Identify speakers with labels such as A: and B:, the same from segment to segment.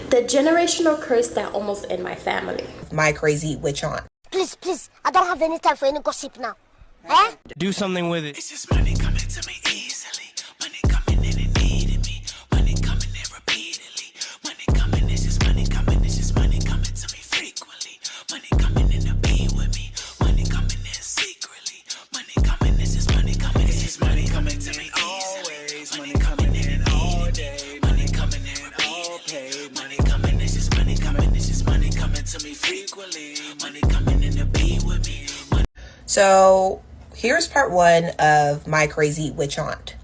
A: The generational curse that almost ended my family.
B: My crazy witch aunt.
C: Please, I don't have any time for any gossip now. Eh?
D: Do something with it.
E: It's just money coming to me easily. Money coming in and needing me. Money coming in repeatedly. Money coming, it's just money coming. It's just money coming to me frequently. Money coming in to be with me. Money coming in secretly. Money coming, it's just money coming. It's just money coming to me always. Money coming in all day. Money coming in all paid. Money coming, it's just money coming. It's just money coming to me frequently. Money coming in to be with me.
B: So here's part one of my crazy witch aunt.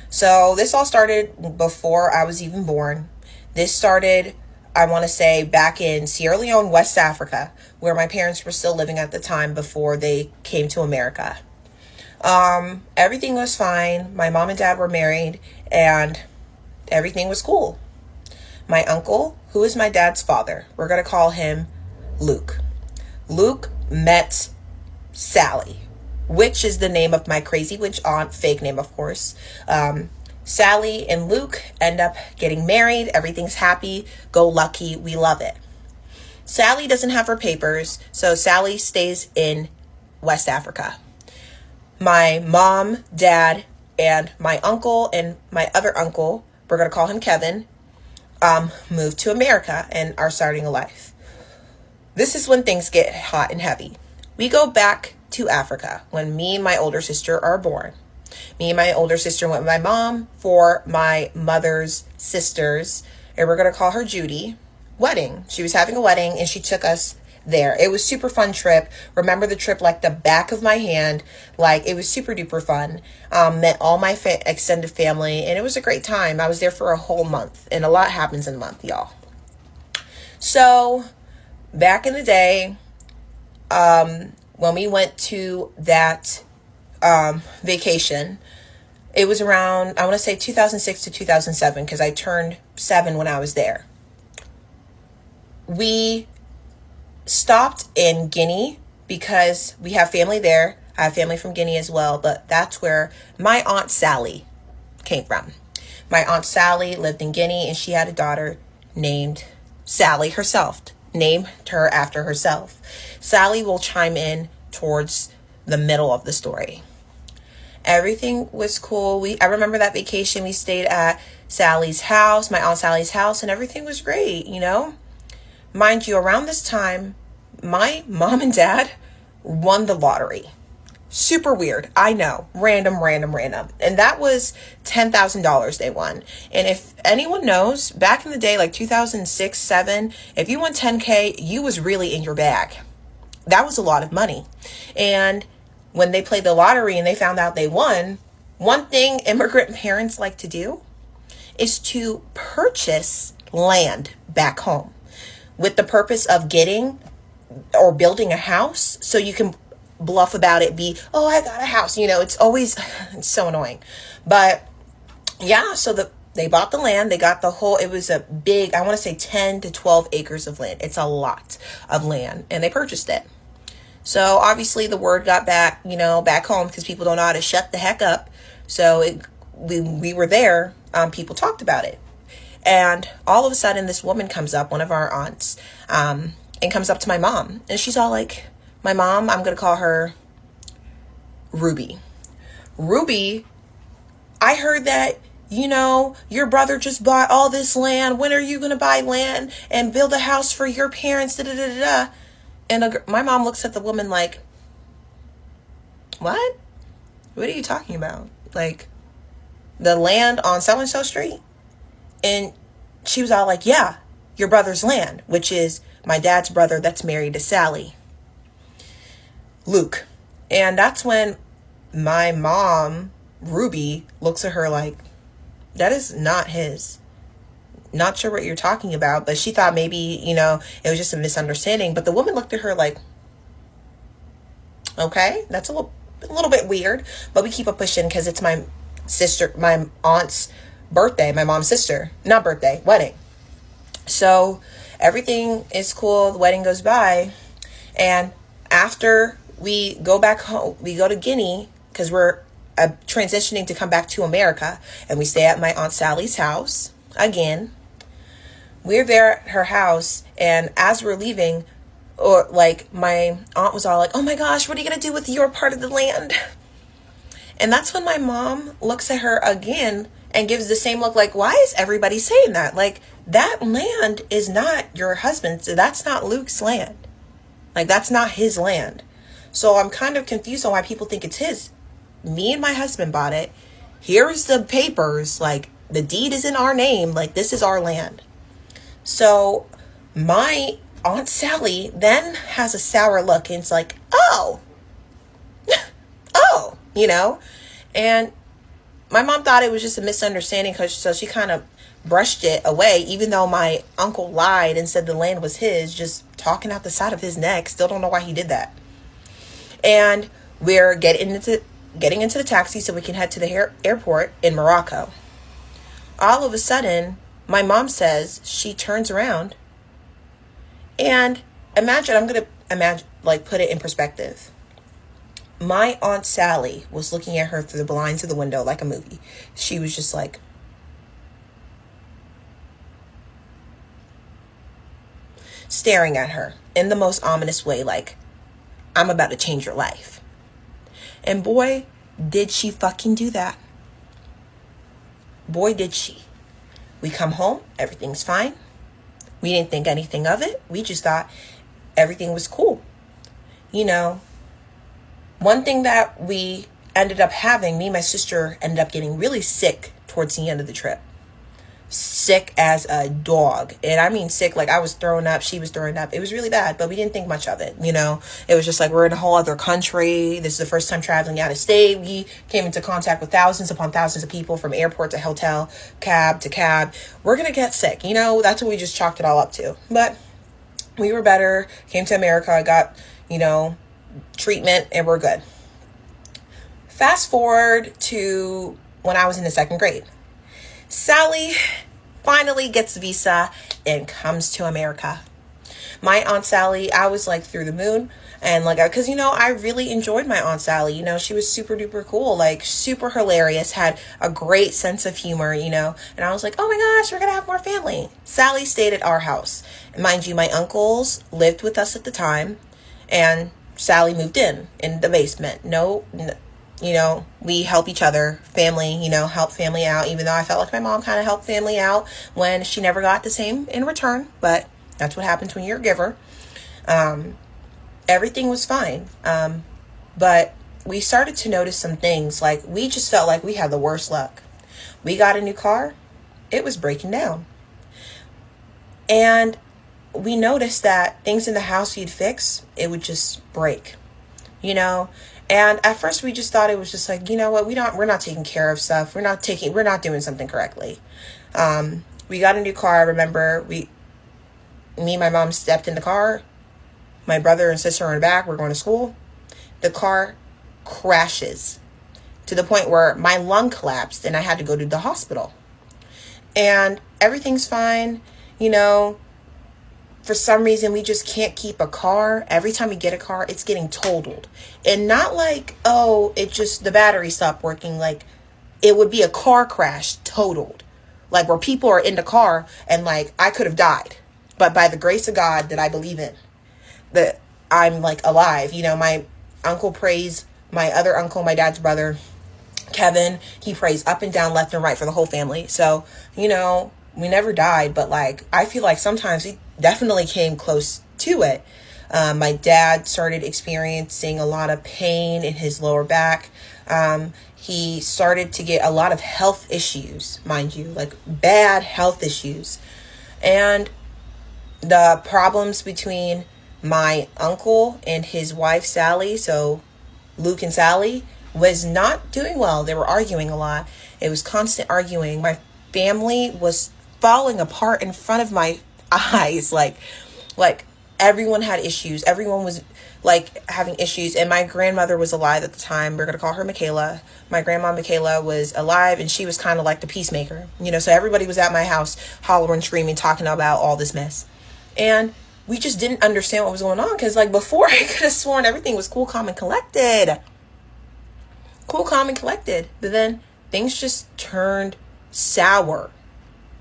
B: So this all started before I was even born. This started, I want to say, back in Sierra Leone, West Africa, where my parents were still living at the time before they came to America. Everything was fine. My mom and dad were married and everything was cool. My uncle, who is my dad's father, we're going to call him Luke. Luke met Sally, which is the name of my crazy witch aunt, fake name, of course. Sally and Luke end up getting married. Everything's happy, go lucky. We love it. Sally doesn't have her papers, so Sally stays in West Africa. My mom, dad, and my uncle and my other uncle, we're going to call him Kevin, moved to America and are starting a life. This is when things get hot and heavy. We go back to Africa when me and my older sister are born. Me and my older sister went with my mom for my mother's sister's, and we're going to call her Judy, wedding. She was having a wedding and she took us there. It was super fun trip. Remember the trip like the back of my hand. Like, it was super duper fun. Met all my extended family and it was a great time. I was there for a whole month and a lot happens in a month, y'all. So back in the day, when we went to that vacation, it was around, I want to say 2006 to 2007, because I turned 7 when I was there. We stopped in Guinea because we have family there. I have family from Guinea as well, but that's where my Aunt Sally came from. My Aunt Sally lived in Guinea and she had a daughter named Sally herself. Named her after herself. Sally will chime in towards the middle of the story. Everything was cool. I remember that vacation we stayed at Sally's house, my Aunt Sally's house, and everything was great, you know. Mind you, around this time, my mom and dad won the lottery. Super weird. I know. Random. And that was $10,000 they won. And if anyone knows, back in the day, like 2006, 7, if you won 10K, you was really in your bag. That was a lot of money. And when they played the lottery and they found out they won, one thing immigrant parents like to do is to purchase land back home with the purpose of getting or building a house so you can bluff about it, oh, I got a house, you know. It's so annoying. But yeah, so they bought the land. They got the whole, it was a big, I want to say 10 to 12 acres of land. It's a lot of land, and they purchased it. So obviously the word got back, you know, back home, because people don't know how to shut the heck up. So we were there, people talked about it. And all of a sudden this woman comes up, one of our aunts, and comes up to my mom, and she's all like, my mom, I'm going to call her Ruby. Ruby, I heard that, you know, your brother just bought all this land. When are you going to buy land and build a house for your parents? Da, da, da, da, da. And my mom looks at the woman like, what? What are you talking about? Like, the land on so-and-so street? And she was all like, yeah, your brother's land, which is my dad's brother that's married to Sally. Luke. And that's when my mom, Ruby, looks at her like, that is not his. Not sure what you're talking about, but she thought maybe, you know, it was just a misunderstanding. But the woman looked at her like, okay, that's a little bit weird, but we keep it pushing because it's my sister, my aunt's birthday, my mom's sister, not birthday, wedding. So everything is cool. The wedding goes by, and after we go back home, we go to Guinea because we're transitioning to come back to America, and we stay at my Aunt Sally's house again. we're there at her house, and as we're leaving, or like my aunt was all like, oh my gosh, what are you gonna do with your part of the land? And that's when my mom looks at her again and gives the same look like, why is everybody saying that? Like, that land is not your husband's. That's not Luke's land. Like, that's not his land. So I'm kind of confused on why people think it's his. Me and my husband bought it. Here's the papers. Like, the deed is in our name. Like, this is our land. So my Aunt Sally then has a sour look, and it's like, oh, oh, you know? And my mom thought it was just a misunderstanding, so she kind of brushed it away, even though my uncle lied and said the land was his, just talking out the side of his neck. Still don't know why he did that. And we're getting into the taxi so we can head to the airport in Morocco. All of a sudden, my mom says she turns around, and I'm going to like put it in perspective. My Aunt Sally was looking at her through the blinds of the window like a movie. She was just like, staring at her in the most ominous way, like, I'm about to change your life. And boy, did she fucking do that. Boy, did she. We come home, everything's fine. We didn't think anything of it. We just thought everything was cool. You know, one thing that we ended up having, me and my sister ended up getting really sick towards the end of the trip. Sick as a dog. And I mean sick, like I was throwing up, she was throwing up. It was really bad, but we didn't think much of it, you know. It was just like, we're in a whole other country. This is the first time traveling out of state. We came into contact with thousands upon thousands of people, from airport to hotel, cab to cab. We're going to get sick, you know. That's what we just chalked it all up to. But we were better, came to America, got, you know, treatment, and we're good. Fast forward to when I was in the 2nd grade. Sally finally gets a visa and comes to America. My Aunt Sally, I was like through the moon, and like, because, you know, I really enjoyed my Aunt Sally. You know, she was super duper cool, like super hilarious, had a great sense of humor, you know. And I was like, oh my gosh, we're gonna have more family. Sally stayed at our house. And mind you, my uncles lived with us at the time, and Sally moved in the basement. No, you know, we help each other, family, you know, help family out, even though I felt like my mom kind of helped family out when she never got the same in return. But that's what happens when you're a giver. Everything was fine. But we started to notice some things. Like, we just felt like we had the worst luck. We got a new car. It was breaking down. And we noticed that things in the house we'd fix, it would just break, you know. And at first we just thought it was just like, you know what, we're not taking care of stuff. We're not doing something correctly. We got a new car. I remember me and my mom stepped in the car. My brother and sister are in the back. We're going to school. The car crashes to the point where my lung collapsed and I had to go to the hospital. And everything's fine, you know. For some reason, we just can't keep a car. Every time we get a car, it's getting totaled. And not like, oh, it just, the battery stopped working. Like, it would be a car crash totaled. Like, where people are in the car and, like, I could have died. But by the grace of God that I believe in, that I'm, like, alive. You know, my uncle prays, my other uncle, my dad's brother, Kevin, he prays up and down, left and right for the whole family. So, you know, we never died. But, like, I feel like sometimes we definitely came close to it. My dad started experiencing a lot of pain in his lower back. He started to get a lot of health issues, mind you, like bad health issues. And the problems between my uncle and his wife, Sally, so Luke and Sally, was not doing well. They were arguing a lot. It was constant arguing. My family was falling apart in front of my eyes. Like everyone had issues. Everyone was like having issues. And my grandmother was alive at the time. We're going to call her Michaela. My grandma Michaela was alive, and she was kind of like the peacemaker, you know. So everybody was at my house hollering, screaming, talking about all this mess. And we just didn't understand what was going on, because like before, I could have sworn everything was cool, calm, and collected. Cool, calm, and collected. But then things just turned sour,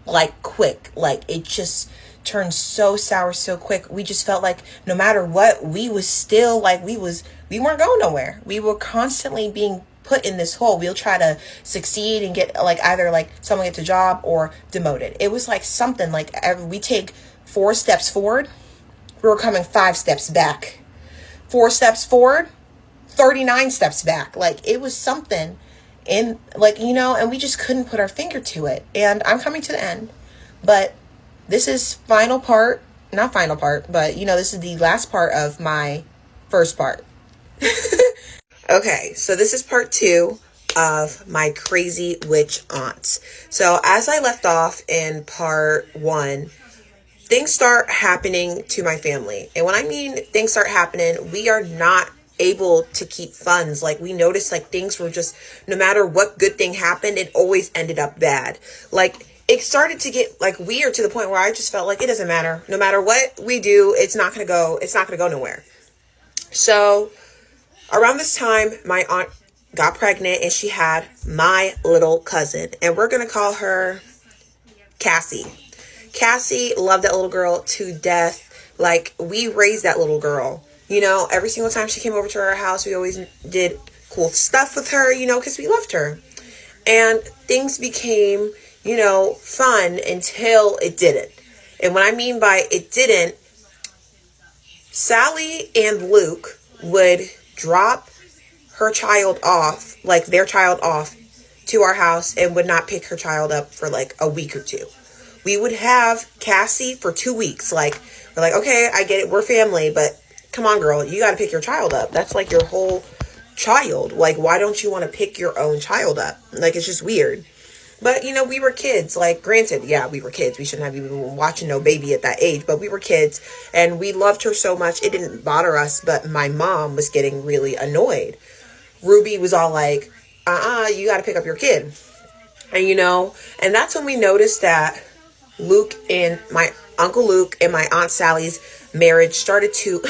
B: like quick. Like it just turned so sour so quick. We just felt like no matter what, we was still like, we weren't going nowhere. We were constantly being put in this hole. We'll try to succeed and get like either like someone gets a job or demoted. It was like something like we take 4 steps forward, we were coming 5 steps back. 4 steps forward, 39 steps back. Like it was something in like, you know, and we just couldn't put our finger to it. And I'm coming to the end, but this is not final part, but you know, this is the last part of my first part. Okay, so this is part 2 of my crazy witch aunts. So as I left off in part 1, things start happening to my family. And when I mean things start happening, we are not able to keep funds. Like we noticed like things were just, no matter what good thing happened, it always ended up bad. Like it started to get like weird to the point where I just felt like it doesn't matter. No matter what we do, it's not going to go nowhere. So around this time, my aunt got pregnant and she had my little cousin, and we're going to call her Cassie. Cassie loved that little girl to death. Like we raised that little girl, you know, every single time she came over to our house, we always did cool stuff with her, you know, because we loved her. And things became, you know, fun until it didn't. And what I mean by it didn't, Sally and Luke would drop her child off, like their child off to our house, and would not pick her child up for like a week or 2. We would have Cassie for 2 weeks. Like, we're like, okay, I get it. We're family, but come on, girl, you got to pick your child up. That's like your whole child. Like, why don't you want to pick your own child up? Like, it's just weird. But, you know, we were kids. Like, granted, yeah, we were kids. We shouldn't have even been watching no baby at that age. But we were kids. And we loved her so much. It didn't bother us. But my mom was getting really annoyed. Ruby was all like, you got to pick up your kid. And, you know, and that's when we noticed that Luke and my Uncle Luke and my Aunt Sally's marriage started to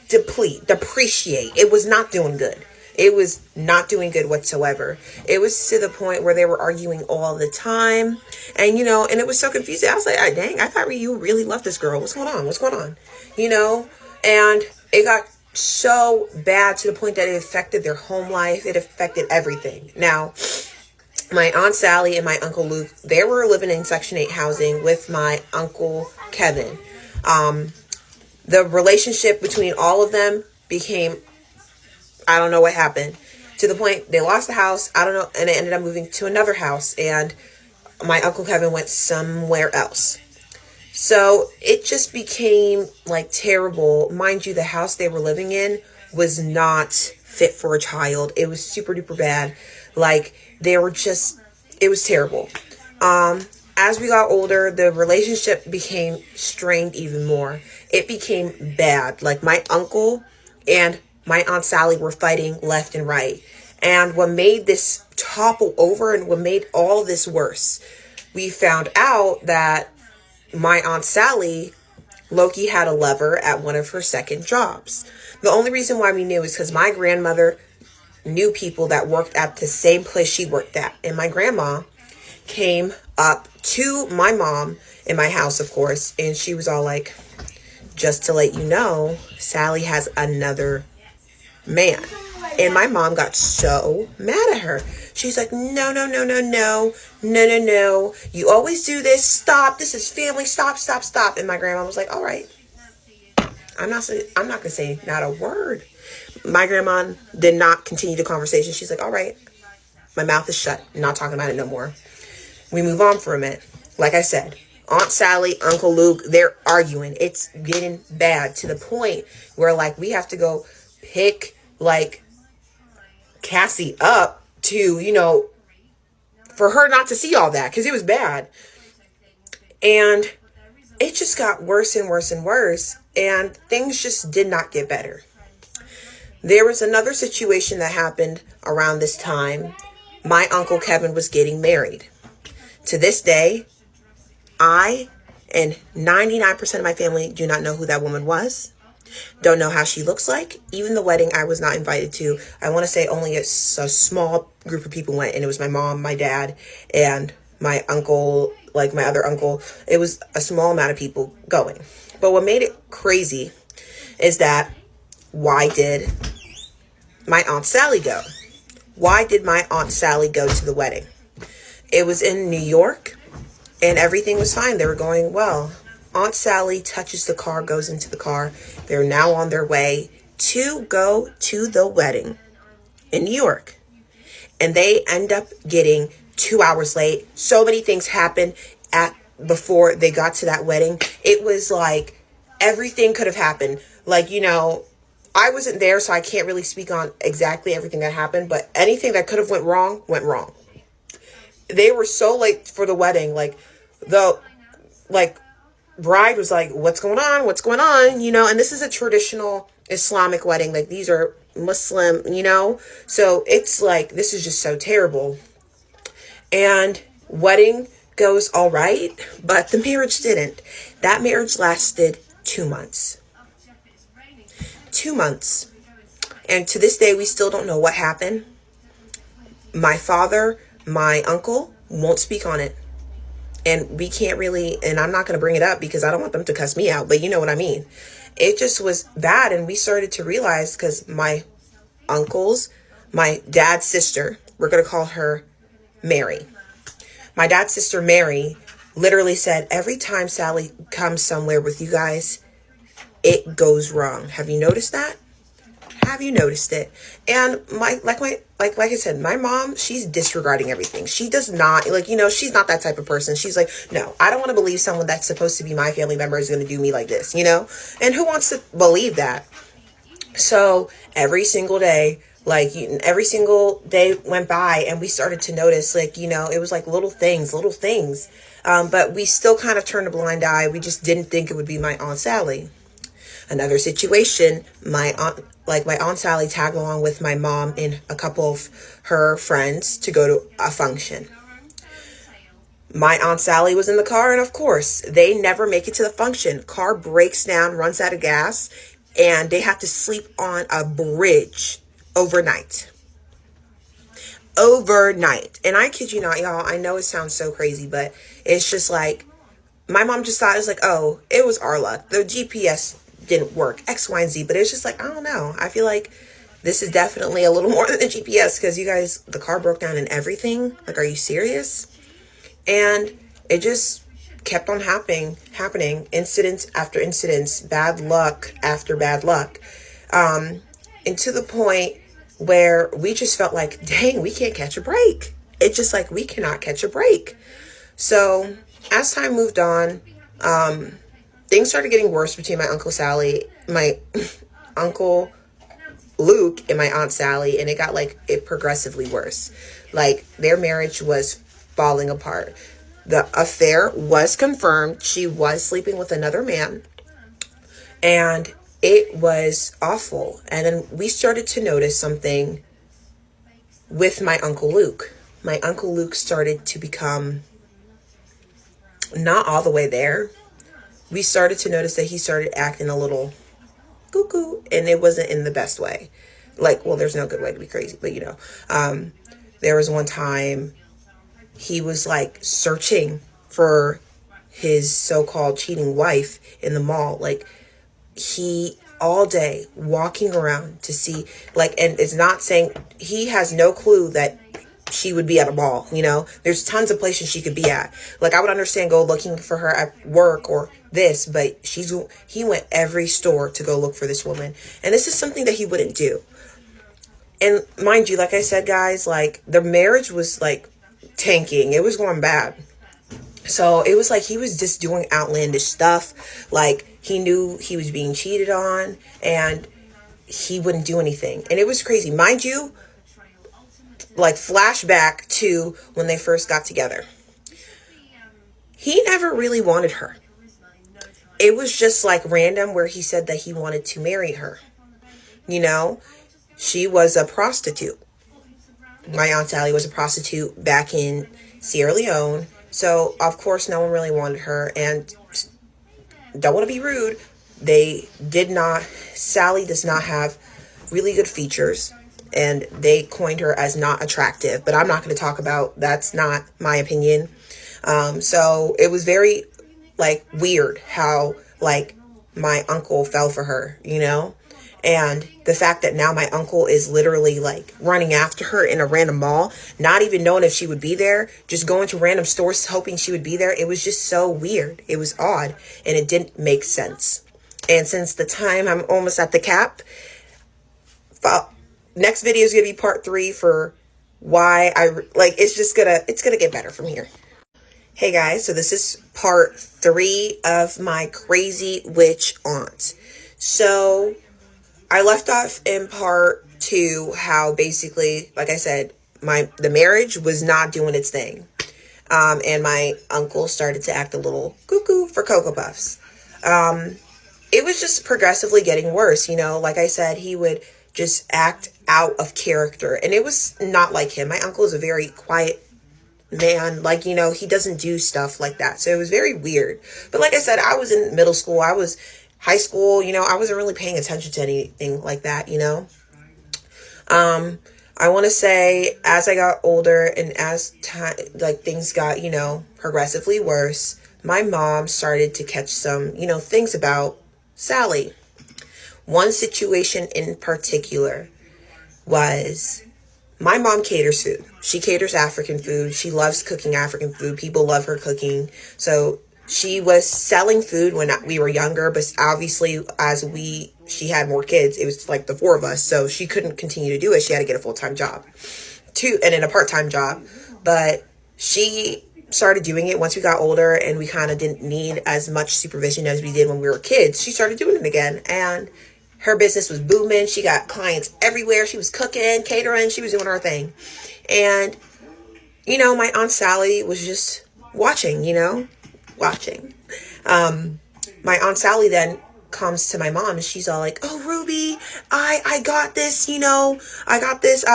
B: depreciate. It was not doing good. It was not doing good whatsoever. It was to the point where they were arguing all the time. And, you know, and it was so confusing. I was like, dang, I thought you really loved this girl. What's going on? What's going on? You know, and it got so bad to the point that it affected their home life. It affected everything. Now, my Aunt Sally and my Uncle Luke, they were living in Section 8 housing with my Uncle Kevin. The relationship between all of them became, I don't know what happened, to the point they lost the house. I don't know. And they ended up moving to another house. And my Uncle Kevin went somewhere else. So it just became like terrible. Mind you, the house they were living in was not fit for a child. It was super duper bad. Like they were just, it was terrible. As we got older, the relationship became strained even more. It became bad. Like my uncle and my Aunt Sally were fighting left and right. And what made this topple over and what made all this worse, we found out that my Aunt Sally, Loki had a lover at one of her second jobs. The only reason why we knew is because my grandmother knew people that worked at the same place she worked at. And my grandma came up to my mom in my house, of course, and she was all like, just to let you know, Sally has another man. And my mom got so mad at her. She's like, no. You always do this. Stop. This is family. Stop. And my grandma was like, all right. I'm not going to say not a word. My grandma did not continue the conversation. She's like, all right. My mouth is shut. I'm not talking about it no more. We move on for a minute. Like I said, Aunt Sally, Uncle Luke, they're arguing. It's getting bad to the point where like we have to go pick like Cassie up to, you know, for her not to see all that because it was bad. And it just got worse and worse and worse. And things just did not get better. There was another situation that happened around this time. My Uncle Kevin was getting married. To this day, I and 99% of my family do not know who that woman was. Don't know how she looks like. Even the wedding I was not invited to. I want to say only a small group of people went, and it was my mom, my dad, and my uncle, like my other uncle. It was a small amount of people going. But what made it crazy is that why did my Aunt Sally go? Why did my Aunt Sally go to the wedding? It was in New York and everything was fine. They were going well. Aunt Sally touches the car, goes into the car. They're now on their way to go to the wedding in New York. And they end up getting 2 hours late. So many things happened before they got to that wedding. It was like everything could have happened. Like, you know, I wasn't there, so I can't really speak on exactly everything that happened, but anything that could have went wrong, went wrong. They were so late for the wedding. Like, the bride was like, what's going on? What's going on? You know, and this is a traditional Islamic wedding. Like, these are Muslim, you know, so it's like, this is just so terrible. And wedding goes all right, but the marriage didn't. That marriage lasted 2 months. 2 months. And to this day, we still don't know what happened. My father, my uncle won't speak on it. And we can't really, and I'm not going to bring it up because I don't want them to cuss me out, but you know what I mean. It just was bad. And we started to realize, because my uncles, my dad's sister, we're going to call her Mary. My dad's sister, Mary, literally said, every time Sally comes somewhere with you guys, it goes wrong. Have you noticed that? Have you noticed it? And like I said, my mom, she's disregarding everything. She does not, like, you know, she's not that type of person. She's like, no, I don't want to believe someone that's supposed to be my family member is going to do me like this, you know? And who wants to believe that? So every single day, like, every single day went by and we started to notice, like, you know, it was like little things. But we still kind of turned a blind eye. We just didn't think it would be my Aunt Sally. Another situation, my Aunt Sally tagged along with my mom and a couple of her friends to go to a function. My Aunt Sally was in the car, and of course, they never make it to the function. Car breaks down, runs out of gas, and they have to sleep on a bridge overnight. And I kid you not, y'all, I know it sounds so crazy, but it's just like, my mom just thought it was like, oh, it was our luck. The GPS didn't work, X, Y, and Z. But it's just like, I don't know. I feel like this is definitely a little more than the GPS, because you guys, the car broke down and everything. Like, are you serious? And it just kept on happening, incidents after incidents, bad luck after bad luck. And to the point where we just felt like, dang, we can't catch a break. It's just like, we cannot catch a break. So as time moved on, things started getting worse between my Uncle Luke and my Aunt Sally, and it progressively worse. Like, their marriage was falling apart. The affair was confirmed. She was sleeping with another man, and it was awful. And then we started to notice something with my Uncle Luke. My Uncle Luke started to become not all the way there. We started to notice that he started acting a little cuckoo, and it wasn't in the best way. Like, well, there's no good way to be crazy, but you know, there was one time he was like searching for his so-called cheating wife in the mall. Like, he all day walking around to see, like, and it's not saying, he has no clue that she would be at a mall, you know. There's tons of places she could be at. Like, I would understand go looking for her at work or this, but he went every store to go look for this woman. And this is something that he wouldn't do. And mind you, like I said, guys, like, the marriage was like tanking. It was going bad. So it was like he was just doing outlandish stuff. Like, he knew he was being cheated on and he wouldn't do anything. And it was crazy. Mind you, like, flashback to when they first got together. He never really wanted her. It was just like random where he said that he wanted to marry her. You know, she was a prostitute. My Aunt Sally was a prostitute back in Sierra Leone. So, of course, no one really wanted her. And don't want to be rude, Sally does not have really good features. And they coined her as not attractive. But I'm not going to talk about, that's not my opinion. So it was very like weird how like my uncle fell for her, you know? And the fact that now my uncle is literally like running after her in a random mall, not even knowing if she would be there, just going to random stores hoping she would be there. It was just so weird. It was odd and it didn't make sense. And since the time I'm almost at the cap, next video is going to be part 3 for why I like, it's going to get better from here. Hey guys, so this is part 3 of my crazy witch aunt. So I left off in part 2 how basically, like I said, the marriage was not doing its thing. And my uncle started to act a little cuckoo for Cocoa Puffs. It was just progressively getting worse, you know. Like I said, he would just act out of character. And it was not like him. My uncle is a very quiet man. Like, you know, he doesn't do stuff like that. So it was very weird. But like I said, I was in middle school. I was high school, you know, I wasn't really paying attention to anything like that, you know. I want to say as I got older and as time, like things got, you know, progressively worse, my mom started to catch some, you know, things about Sally. One situation in particular was my mom caters food. She caters African food. She loves cooking African food. People love her cooking. So she was selling food when we were younger, but obviously as she had more kids, it was like the 4 of us. So she couldn't continue to do it. She had to get a full-time job and then a part-time job. But she started doing it once we got older and we kind of didn't need as much supervision as we did when we were kids. She started doing it again and her business was booming. She got clients everywhere. She was cooking, catering. She was doing her thing. And, you know, my Aunt Sally was just watching, you know. My Aunt Sally then comes to my mom and she's all like, oh, Ruby, I got this, you know, I got this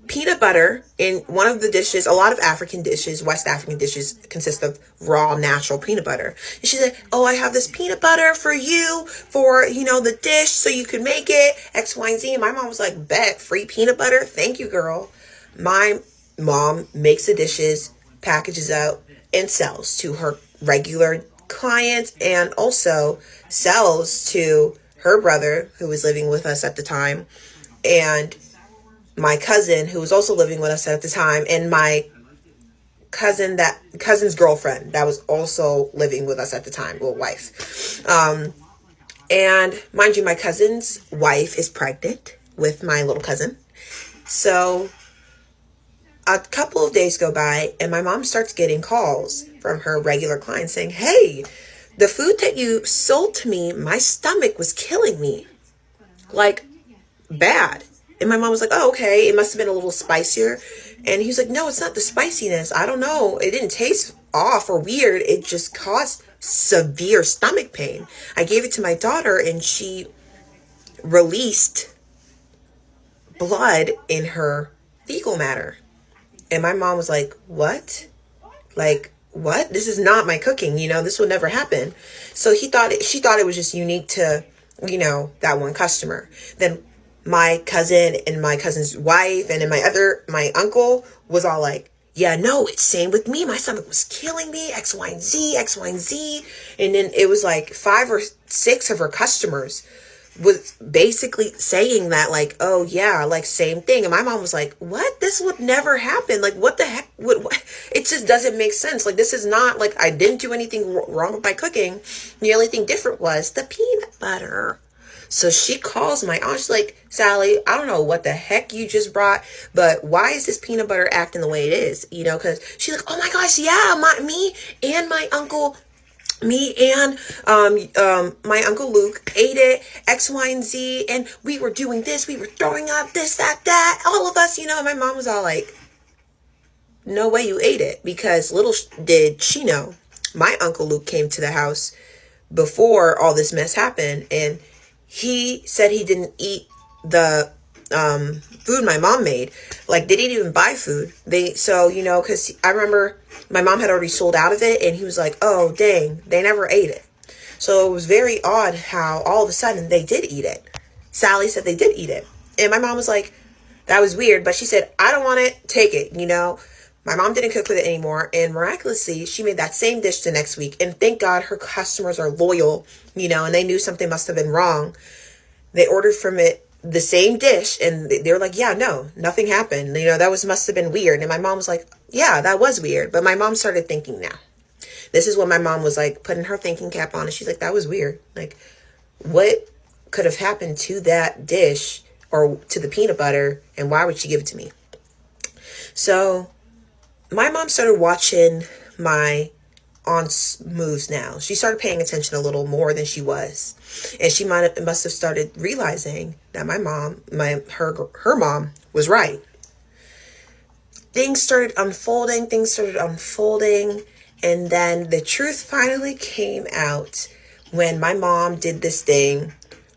B: peanut butter in one of the dishes. A lot of African dishes, West African dishes, consist of raw, natural peanut butter. And she said, oh, I have this peanut butter for you, for, you know, the dish, so you can make it, X, Y, and Z. And my mom was like, bet, free peanut butter? Thank you, girl. My mom makes the dishes, packages out, and sells to her regular clients and also sells to her brother who was living with us at the time and my cousin who was also living with us at the time and my cousin's girlfriend that was also living with us at the time, well, wife. And mind you, my cousin's wife is pregnant with my little cousin. So a couple of days go by and my mom starts getting calls from her regular clients saying, hey, the food that you sold to me, my stomach was killing me. Like, bad. And my mom was like, oh, okay, it must have been a little spicier. And he was like, no, it's not the spiciness. I don't know. It didn't taste off or weird. It just caused severe stomach pain. I gave it to my daughter and she released blood in her fecal matter. And my mom was like, what? Like, what? This is not my cooking, you know, this would never happen. So she thought it was just unique to, you know, that one customer. Then my cousin and my cousin's wife and then my uncle was all like, yeah, no, it's same with me. My stomach was killing me, X, Y, and Z, X, Y, and Z. And then it was like 5 or 6 of her customers was basically saying that like, oh yeah, like same thing. And my mom was like, what? This would never happen. Like, what the heck? What? It just doesn't make sense. Like, this is not like I didn't do anything wrong with my cooking. The only thing different was the peanut butter. So she calls my aunt. She's like, Sally, I don't know what the heck you just brought, but why is this peanut butter acting the way it is? You know, because she's like, oh my gosh, yeah, me and my uncle my Uncle Luke ate it, X, Y, and Z, and we were doing this, we were throwing up this, that, all of us, you know. And my mom was all like, no way you ate it, because little did she know, my Uncle Luke came to the house before all this mess happened, and he said he didn't eat the food my mom made. Like, they didn't even buy food. So, you know, because I remember my mom had already sold out of it, and he was like, oh, dang, they never ate it. So it was very odd how all of a sudden they did eat it. Sally said they did eat it. And my mom was like, that was weird. But she said, I don't want it, take it, you know. My mom didn't cook with it anymore, and miraculously, she made that same dish the next week. And thank God her customers are loyal, and they knew something must have been wrong. They ordered from it the same dish, and they were like, yeah, no, nothing happened. That must have been weird. And my mom was like, yeah, that was weird. But my mom started thinking now. This is when my mom was like putting her thinking cap on, and she's like, that was weird. Like, what could have happened to that dish or to the peanut butter, and why would she give it to me? So my mom started watching my aunt's moves now. She started paying attention a little more than she was. And she must have started realizing that her mom was right. Things started unfolding. And then the truth finally came out when my mom did this thing,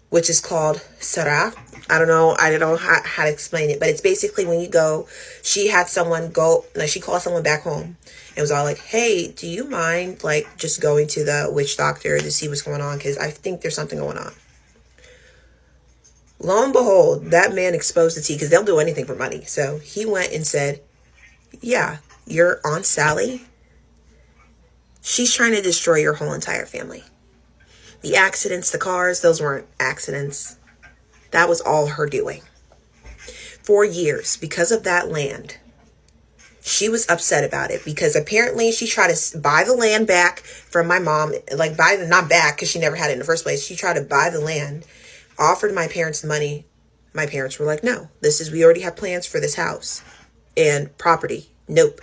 B: which is called Sarah. I don't know how to explain it, but it's basically when you go, she had someone go, like she called someone back home. It was all like, hey, do you mind like just going to the witch doctor to see what's going on? Because I think there's something going on. Lo and behold, that man exposed the tea, because they'll do anything for money. So he went and said, yeah, your Aunt Sally, she's trying to destroy your whole entire family. The accidents, the cars, those weren't accidents. That was all her doing. For years, because of that land, she was upset about it, because apparently she tried to buy the land back from my mom, like not back because she never had it in the first place. She tried to buy the land, offered my parents the money. My parents were like, no, we already have plans for this house and property. Nope.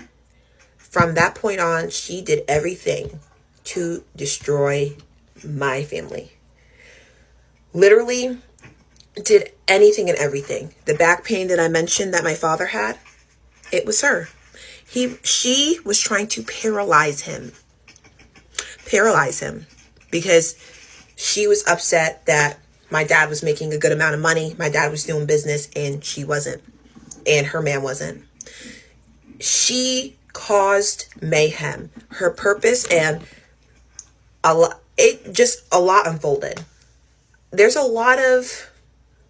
B: From that point on, she did everything to destroy my family. Literally did anything and everything. The back pain that I mentioned that my father had, it was her. She was trying to paralyze him because she was upset that my dad was making a good amount of money. My dad was doing business and she wasn't, and her man wasn't. She caused mayhem. Her purpose and a lot unfolded. There's a lot of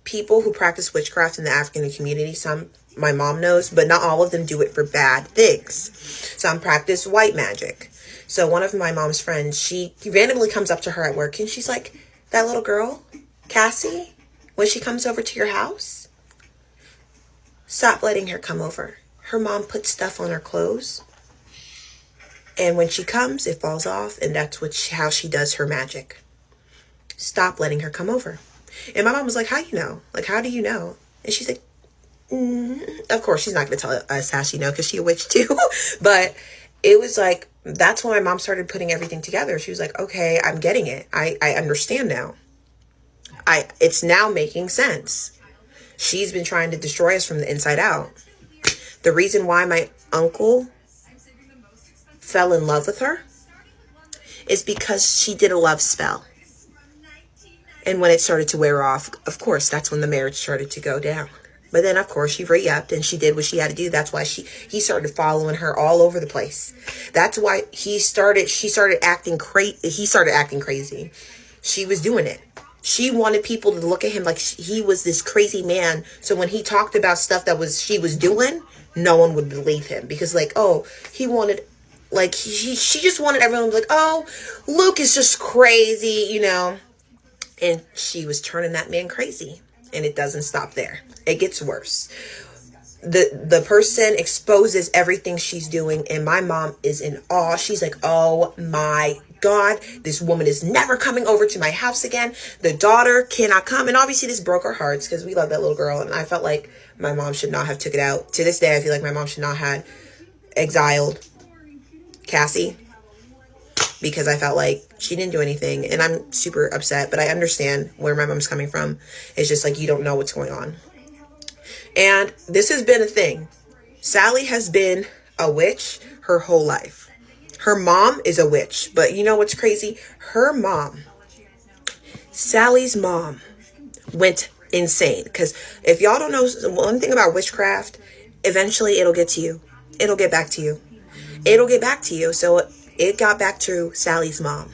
B: people who practice witchcraft in the African community. Some my mom knows, but not all of them do it for bad things. Some practice white magic. So one of my mom's friends, she randomly comes up to her at work and she's like, that little girl, Cassie, when she comes over to your house, stop letting her come over. Her mom puts stuff on her clothes, and when she comes, it falls off, and that's how she does her magic. Stop letting her come over. And my mom was like, how you know? Like, how do you know? And she's like, of course, she's not going to tell us how she know, because she's a witch too. But it was like, that's when my mom started putting everything together. She was like, okay, I'm getting it. I understand now. It's now making sense. She's been trying to destroy us from the inside out. The reason why my uncle fell in love with her is because she did a love spell. And when it started to wear off, of course, that's when the marriage started to go down. But then, of course, she re-upped and she did what she had to do. That's why he started following her all over the place. That's why he started acting crazy. She was doing it. She wanted people to look at him like he was this crazy man. So when he talked about stuff she was doing, no one would believe him, because she just wanted everyone to be like, oh, Luke is just crazy, And she was turning that man crazy. And it doesn't stop there. It gets worse. The person exposes everything she's doing, and my mom is in awe. She's like, oh my God, this woman is never coming over to my house again. The daughter cannot come. And obviously this broke our hearts, because we love that little girl. And I felt like my mom should not have took it out. To this day, I feel like my mom should not have exiled Cassie, because I felt like she didn't do anything. And I'm super upset, but I understand where my mom's coming from. It's just like, you don't know what's going on. And this has been a thing. Sally has been a witch her whole life. Her mom is a witch. But you know what's crazy? Sally's mom went insane. Because if y'all don't know one thing about witchcraft, eventually it'll get to you. It'll get back to you. So it got back to Sally's mom.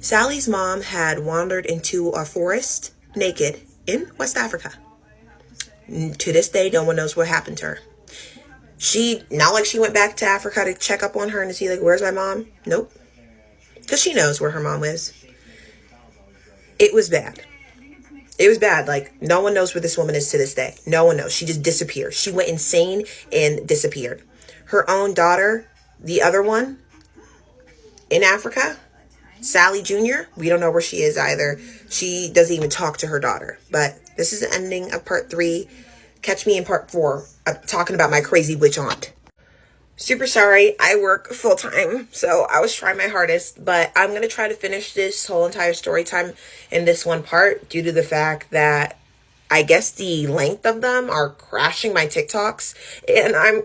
B: Sally's mom had wandered into a forest naked in West Africa. To this day, no one knows what happened to her. Not like she went back to Africa to check up on her and to see, like, where's my mom? Nope. Because she knows where her mom is. It was bad. It was bad. Like, no one knows where this woman is to this day. No one knows. She just disappeared. She went insane and disappeared. Her own daughter, the other one in Africa, Sally Jr., we don't know where she is either. She doesn't even talk to her daughter. But this is the ending of part 3. Catch me in part 4, talking about my crazy witch aunt. Super sorry, I work full time, so I was trying my hardest, but I'm going to try to finish this whole entire story time in this one part due to the fact that I guess the length of them are crashing my TikToks, and I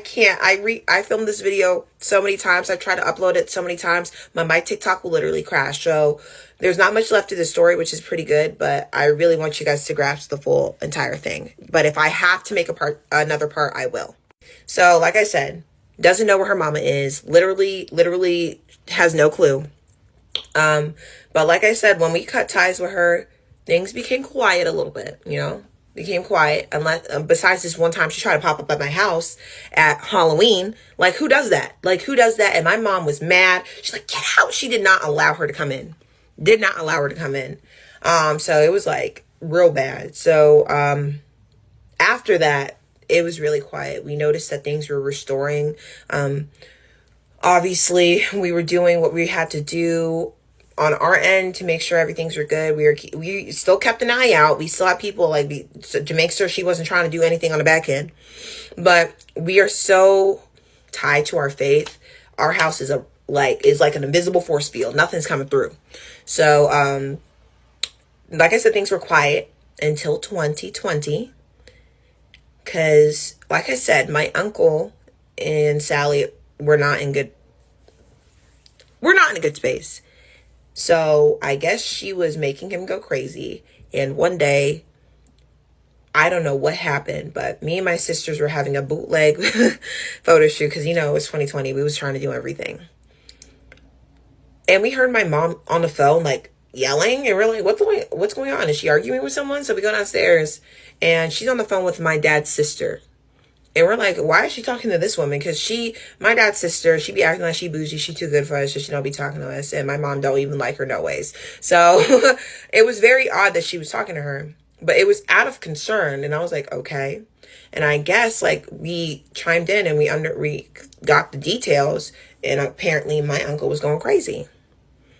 B: can't. I filmed this video so many times. I've tried to upload it so many times, but my TikTok will literally crash. So there's not much left to the story, which is pretty good, but I really want you guys to grasp the full entire thing. But if I have to make another part, I will. So like I said, doesn't know where her mama is, literally has no clue. But like I said, when we cut ties with her, things became quiet a little bit, became quiet. Unless, besides this one time she tried to pop up at my house at Halloween. Like, who does that? And my mom was mad. She's like, get out. She did not allow her to come in. So it was like real bad. So, after that, it was really quiet. We noticed that things were restoring. Obviously we were doing what we had to do on our end to make sure everything's were good. We still kept an eye out. We still had people to make sure she wasn't trying to do anything on the back end. But we are so tied to our faith. Our house is like an invisible force field. Nothing's coming through. So, like I said, things were quiet until 2020. Because, like I said, my uncle and Sally were not in a good space. So I guess she was making him go crazy. And one day, I don't know what happened, but me and my sisters were having a bootleg photo shoot because, it was 2020. We was trying to do everything. And we heard my mom on the phone, like, yelling. And we're like, what's going on? Is she arguing with someone? So we go downstairs and she's on the phone with my dad's sister. And we're like, why is she talking to this woman? Because my dad's sister, she be acting like she bougie. She too good for us. So she don't be talking to us. And my mom don't even like her no ways. So it was very odd that she was talking to her. But it was out of concern. And I was like, okay. And I guess we chimed in and we got the details. And apparently my uncle was going crazy.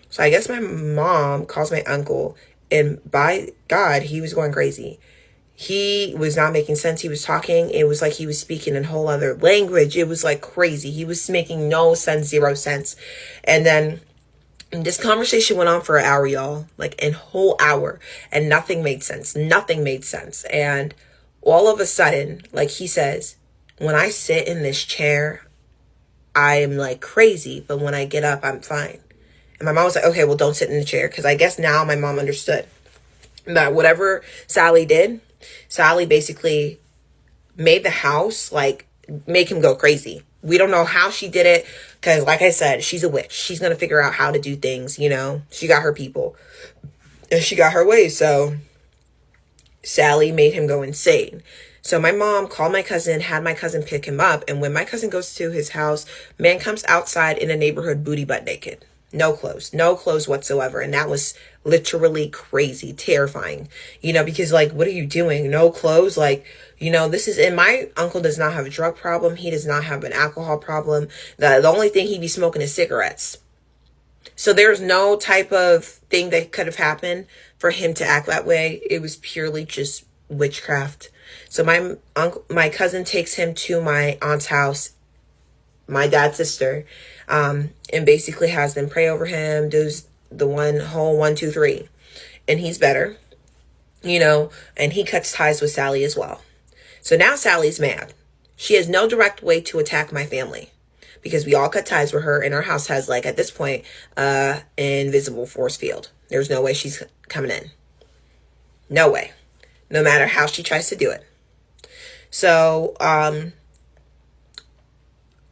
B: So I guess my mom calls my uncle. And by God, he was going crazy. He was not making sense. He was talking. It was like he was speaking in a whole other language. It was like crazy. He was making no sense, 0 sense. And then this conversation went on for an hour, y'all. Like a whole hour. And nothing made sense. And all of a sudden, like he says, when I sit in this chair, I am like crazy. But when I get up, I'm fine. And my mom was like, okay, well, don't sit in the chair. Because I guess now my mom understood that whatever Sally did, Sally basically made the house make him go crazy. We don't know how she did it because, like I said, she's a witch. She's going to figure out how to do things, She got her people and she got her ways. So Sally made him go insane. So my mom called my cousin, had my cousin pick him up. And when my cousin goes to his house, man comes outside in a neighborhood booty butt naked. No clothes whatsoever. And that was literally crazy, terrifying, because what are you doing? No clothes. And my uncle does not have a drug problem. He does not have an alcohol problem. The only thing he'd be smoking is cigarettes. So there's no type of thing that could have happened for him to act that way. It was purely just witchcraft. So my cousin takes him to my aunt's house, my dad's sister, and basically has them pray over him, does the 1, 2, 3, and he's better, and he cuts ties with Sally as well. So now Sally's mad. She has no direct way to attack my family because we all cut ties with her, and our house has at this point, invisible force field. There's no way she's coming in. No way. No matter how she tries to do it. So,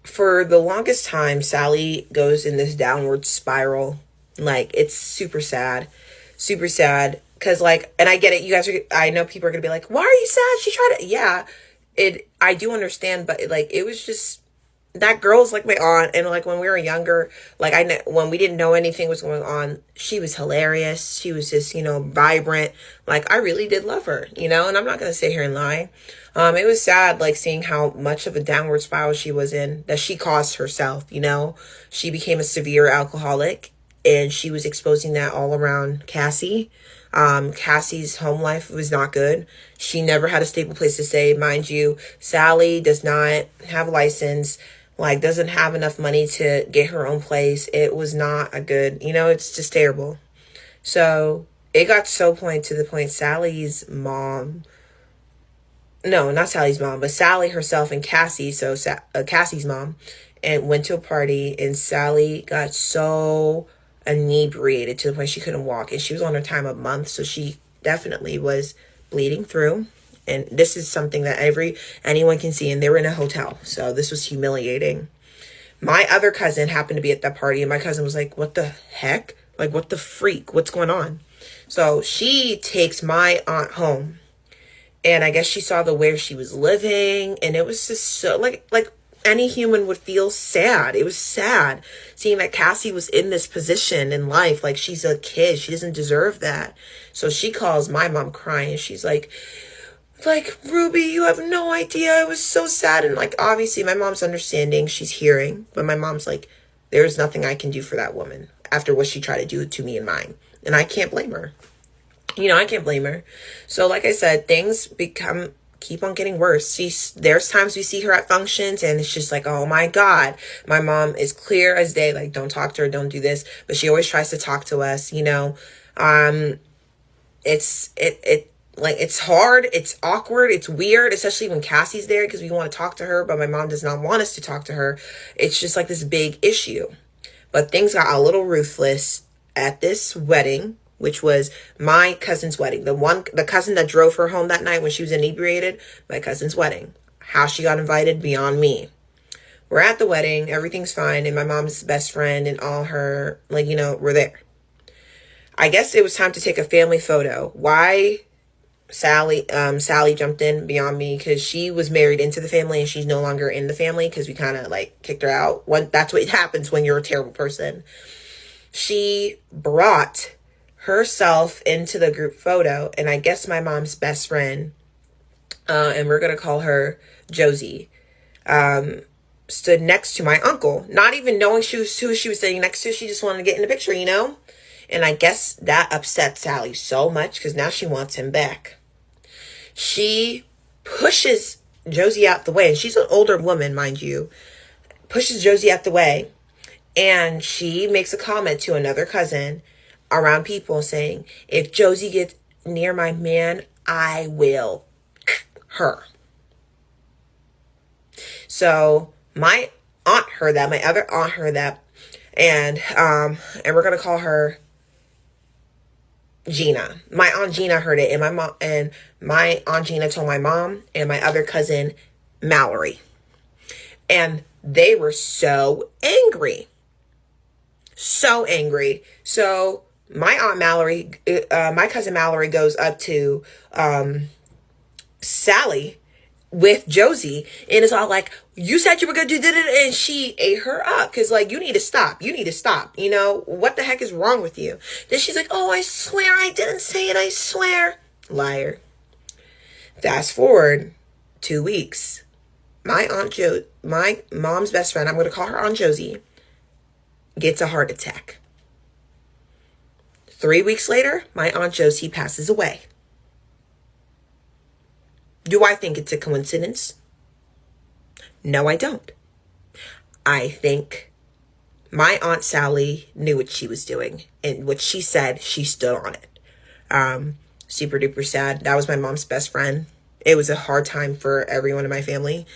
B: for the longest time, Sally goes in this downward spiral. It's super sad. Super sad. Because, and I get it. You guys I know people are going to be like, why are you sad? She tried to, yeah. I do understand, but like, it was just, that girl's like my aunt. And like when we were younger, like when we didn't know anything was going on, she was hilarious. She was just, vibrant. Like I really did love her, and I'm not going to sit here and lie. It was sad, like seeing how much of a downward spiral she was in, that she caused herself. She became a severe alcoholic, and she was exposing that all around Cassie. Cassie's home life was not good. She never had a stable place to stay. Mind you, Sally does not have a license, like doesn't have enough money to get her own place. It was not a good, it's just terrible. So it got so to the point Sally's mom, no, not Sally's mom, but Sally herself and Cassie, so Cassie's mom, and went to a party, and Sally got so inebriated to the point she couldn't walk, and she was on her time a month, so she definitely was bleeding through. And this is something that anyone can see, and they were in a hotel, so this was humiliating. My other cousin happened to be at that party, and my cousin was like, what the heck? Like, what the freak? What's going on? So she takes my aunt home, and I guess she saw where she was living, and it was just so, like any human would feel sad. It was sad seeing that Cassie was in this position in life. Like, she's a kid. She doesn't deserve that. So she calls my mom crying. She's like, Ruby, you have no idea. It was so sad. And like, obviously my mom's understanding. She's hearing. But my mom's like, there's nothing I can do for that woman after what she tried to do to me and mine. And I can't blame her. I can't blame her. So like I said, things keep on getting worse. There's times we see her at functions, and it's just like, oh my God. My mom is clear as day, like, don't talk to her, don't do this. But she always tries to talk to us, it's hard, it's awkward, it's weird, especially when Cassie's there, because we want to talk to her, but my mom does not want us to talk to her. It's just like this big issue. But things got a little ruthless at this wedding, which was my cousin's wedding. The cousin that drove her home that night when she was inebriated, my cousin's wedding. How she got invited, beyond me. We're at the wedding, everything's fine, and my mom's best friend and all her, we're there. I guess it was time to take a family photo. Why Sally jumped in beyond me, because she was married into the family and she's no longer in the family because we kind of like kicked her out. That's what happens when you're a terrible person. She brought herself into the group photo, and I guess my mom's best friend, and we're gonna call her Josie, stood next to my uncle, not even knowing who she was sitting next to. She just wanted to get in the picture, and I guess that upset Sally so much, because now she wants him back. She pushes Josie out the way, and she's an older woman, mind you, pushes Josie out the way, and she makes a comment to another cousin around people saying, if Josie gets near my man, I will her. So my aunt heard that, my other aunt heard that, and we're gonna call her Gina. My aunt Gina heard it, and my aunt Gina told my mom and my other cousin Mallory, and they were so angry. So my aunt Mallory, my cousin Mallory goes up to Sally with Josie, and it's all like, you said you were going to do that, and she ate her up, because like, you need to stop, what the heck is wrong with you? Then she's like, oh, I swear I didn't say it, I swear. Liar. Fast forward 2 weeks, my mom's best friend, I'm going to call her Aunt Josie, gets a heart attack. 3 weeks later, my Aunt Josie passes away. Do I think it's a coincidence? No, I don't. I think my Aunt Sally knew what she was doing, and what she said, she stood on it. Super duper sad. That was my mom's best friend. It was a hard time for everyone in my family.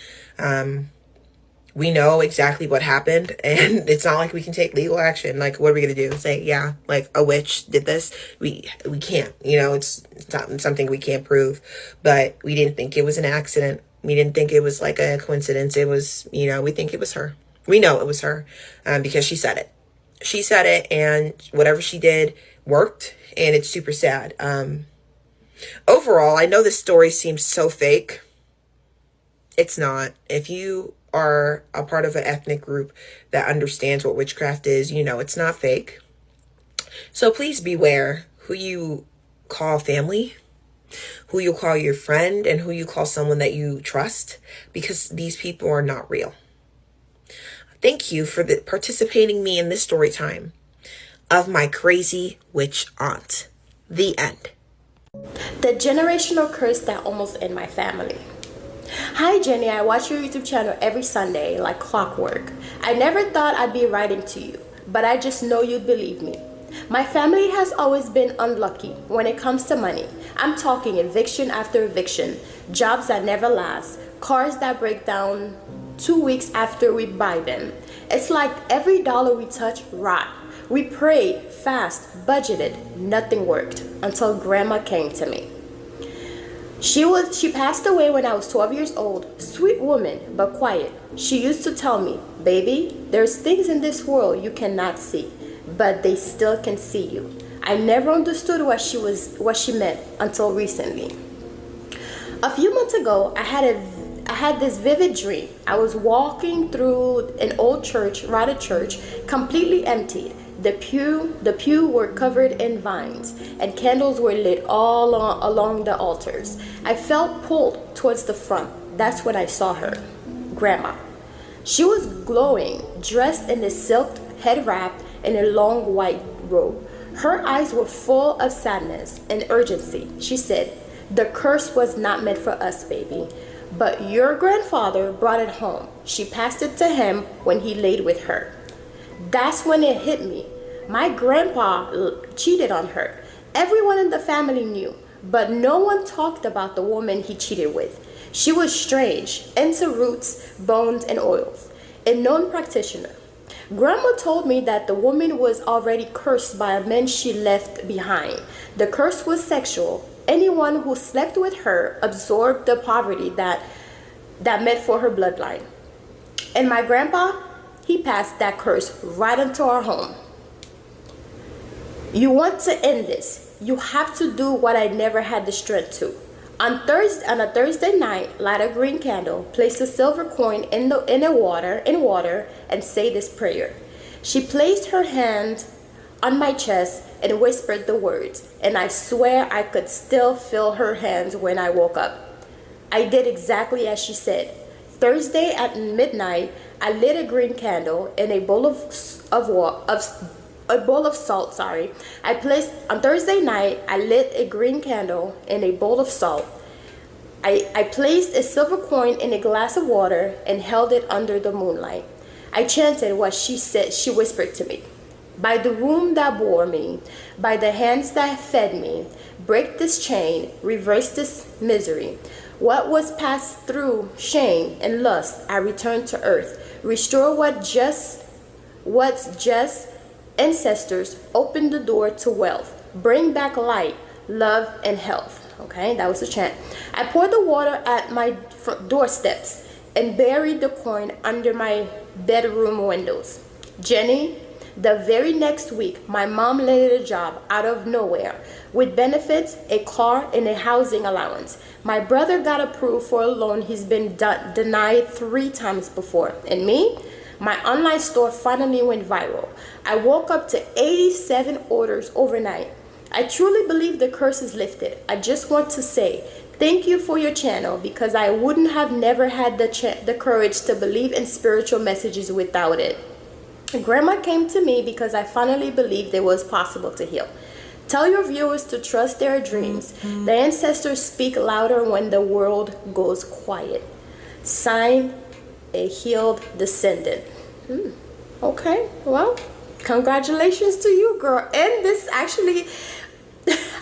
B: We know exactly what happened, and it's not like we can take legal action. Like, what are we going to do? Say, yeah, like a witch did this? We can't, it's not something we can't prove, but we didn't think it was an accident. We didn't think it was like a coincidence. It was, we think it was her. We know it was her, because she said it. She said it, and whatever she did worked, and it's super sad. Overall, I know this story seems so fake, It's not. If you are a part of an ethnic group that understands what witchcraft is, you know it's not fake. So please beware who you call family, who you call your friend, and who you call someone that you trust, because these people are not real. Thank you for participating me in this story time of my crazy witch aunt. The end.
A: The generational curse that almost ended my family. Hi Jenny, I watch your YouTube channel every Sunday like clockwork. I never thought I'd be writing to you, but I just know you'd believe me. My family has always been unlucky when it comes to money. I'm talking eviction after eviction, jobs that never last, cars that break down 2 weeks after we buy them. It's like every dollar we touch rot. We prayed, fast, budgeted, nothing worked until grandma came to me. She passed away when I was 12 years old. Sweet woman, but quiet. She used to tell me, baby, there's things in this world you cannot see, but they still can see you. I never understood what she meant until recently. A few months ago, I had this vivid dream. I was walking through an old church, rotted church, completely emptied. The pew were covered in vines, and candles were lit all along the altars. I felt pulled towards the front. That's when I saw her, Grandma. She was glowing, dressed in a silk head wrap in a long white robe. Her eyes were full of sadness and urgency. She said, "The curse was not meant for us, baby, but your grandfather brought it home. She passed it to him when he laid with her." That's when it hit me. My grandpa cheated on her. Everyone in the family knew, but no one talked about the woman he cheated with. She was strange, into roots, bones, and oils, a known practitioner. Grandma told me that the woman was already cursed by a man she left behind. The curse was sexual. Anyone who slept with her absorbed the poverty that meant for her bloodline. And my grandpa, he passed that curse right into our home. You want to end this, you have to do what I never had the strength to. On a Thursday night, light a green candle, place a silver coin in water, and say this prayer. She placed her hand on my chest and whispered the words, and I swear I could still feel her hands when I woke up. I did exactly as she said. Thursday at midnight, I lit a green candle in a bowl of salt. On Thursday night, I lit a green candle in a bowl of salt. I placed a silver coin in a glass of water and held it under the moonlight. I chanted what she said. She whispered to me, "By the womb that bore me, by the hands that fed me, break this chain, reverse this misery. What was passed through shame and lust, I return to earth. Restore what's just. Ancestors, open the door to wealth. Bring back light, love, and health." Okay, that was the chant. I poured the water at my doorsteps and buried the coin under my bedroom windows. Jenny, the very next week, my mom landed a job out of nowhere with benefits, a car, and a housing allowance. My brother got approved for a loan he's been denied 3 times before. And me? My online store finally went viral. I woke up to 87 orders overnight. I truly believe the curse is lifted. I just want to say thank you for your channel, because I wouldn't have never had the courage to believe in spiritual messages without it. Grandma came to me because I finally believed it was possible to heal. Tell your viewers to trust their dreams. The ancestors speak louder when the world goes quiet. Sign, a healed descendant. Okay, well, congratulations to you, girl. And this actually,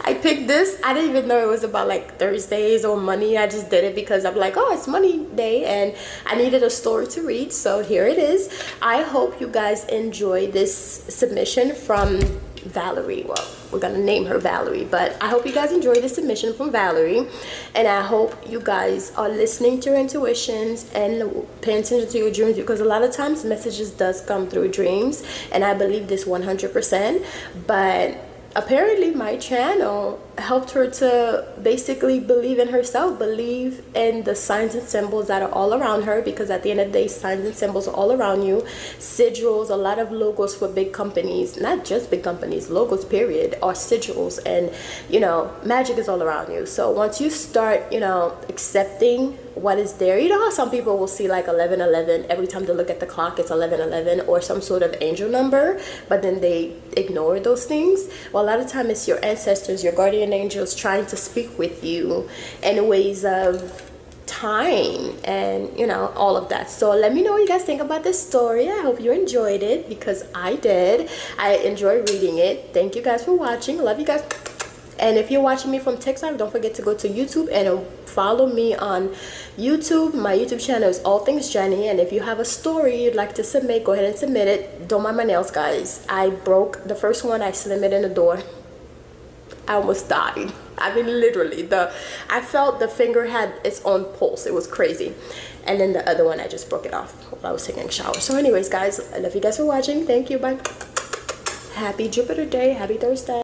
A: I picked this. I didn't even know it was about like Thursdays or money. I just did it because I'm like, oh, it's money day and I needed a story to read. So here it is. I hope you guys enjoy this submission from Valerie. Well, we're gonna name her Valerie, but I hope you guys enjoy the submission from Valerie, and I hope you guys are listening to your intuitions and paying attention to your dreams, because a lot of times messages does come through dreams, and I believe this 100%. But apparently my channel helped her to basically believe in herself, believe in the signs and symbols that are all around her, because at the end of the day, signs and symbols are all around you. Sigils, a lot of logos for big companies, not just big companies, logos period, are sigils. And you know, magic is all around you. So once you start, you know, accepting what is there, you know how some people will see like 1111 every time they look at the clock, it's 1111 or some sort of angel number, but then they ignore those things. Well, a lot of time it's your ancestors, your guardian angels trying to speak with you in ways of time and, you know, all of that. So let me know what you guys think about this story. I hope you enjoyed it, because I did. I enjoyed reading it. Thank you guys for watching. Love you guys. And if you're watching me from TikTok, don't forget to go to YouTube and follow me on YouTube. My YouTube channel is All Things Jenny. And if you have a story you'd like to submit, go ahead and submit it. Don't mind my nails, guys. I broke the first one. I slammed it in the door. I almost died. I mean, literally, I felt the finger had its own pulse. It was crazy. And then the other one, I just broke it off while I was taking a shower. So anyways, guys, I love you guys for watching. Thank you. Bye. Happy Jupiter Day. Happy Thursday.